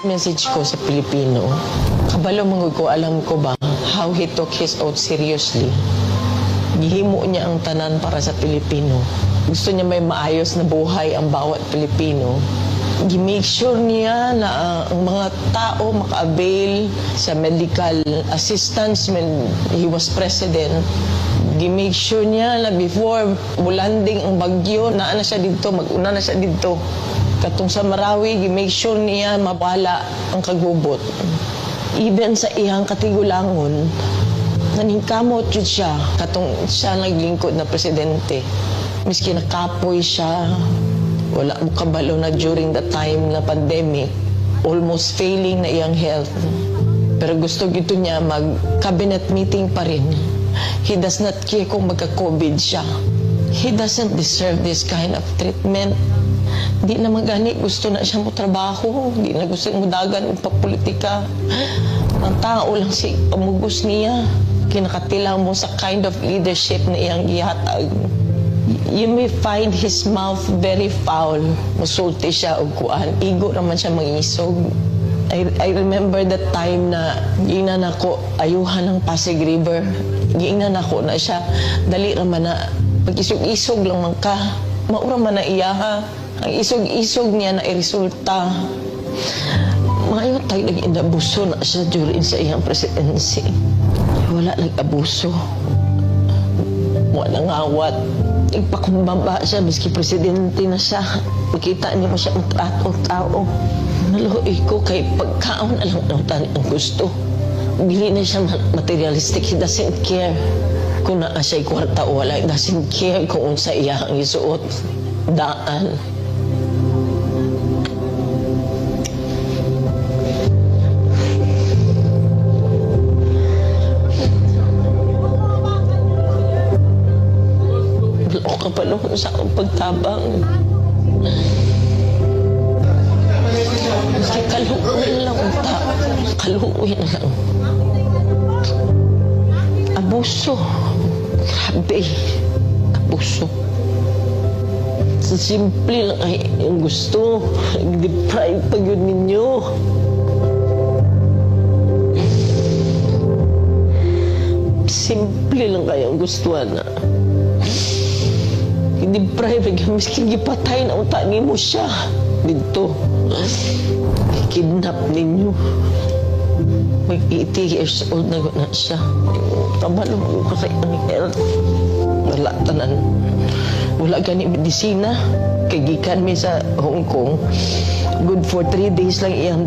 Message ko sa Pilipino, kabalo mangod ko, alam ko ba how he took his oath seriously. Gihimo niya ang tanan para sa Pilipino. Gusto niya may maayos na buhay ang bawat Pilipino. Gi-make sure niya na ang mga tao maka-avail sa medical assistance when he was president. Gi-make sure niya na before landing ang bagyo, naana siya dito, mag-una na siya dito. Katong sa Marawi, gi-make sure niya mabala ang kagubot. Even sa iyang katigulangon, naningkamot yun siya. Katong siya naglingkod na presidente. Miski nakapoy siya, wala mo kabalo na during the time na pandemic, almost failing na iyang health. Pero gusto gito niya mag-cabinet meeting pa rin. He does not care kung magka-COVID siya. He doesn't deserve this kind of treatment. Di na magani, gusto na siya mo trabaho. Di na gusto mo dagan o papolitika. Ang tao lang si pamugos niya. Kinakatilang mo sa kind of leadership na iyang gihatag. You may find his mouth very foul. Musulti siya o kuan. Igo naman siya mangisog. I remember that time na giingnan ako ayuhan ng Pasig River. Giingnan ako na siya. Dali naman na pag-isog-isog lang man ka. Maura man na iya ha. Ang isog-isog niya na iresulta. Ngayon tayo nag-inabuso na siya during sa iyang presidency. Wala nag-abuso. Wala ngawat. Ipakubaba siya, miski presidente na siya. Makita niyo mo siya ang tao. Naluhoy ko kay pagkaon na lang ang gusto. Dili na siya materialistic. He doesn't care kung naa siya'y kwarta o wala. He doesn't care kung unsa iya ang isuot. Daan. O kapalo sa akong pagtabang. Kaluoy lang ang tao. Kaluoy lang. Abuso. Grabe. Abuso. Simple lang ay yung gusto. Deprive pag yun ninyo. Simple lang kayang gustuhan na. Deprive, miskin gipatay na utak mo siya. Dito. Kidnap ninyo. May 80 years old na siya. Kabalo mo ko sa iyang health. Wala tanan. Wala gani medisina. Kagikan mi sa Hong Kong. Good for 3 days lang iyang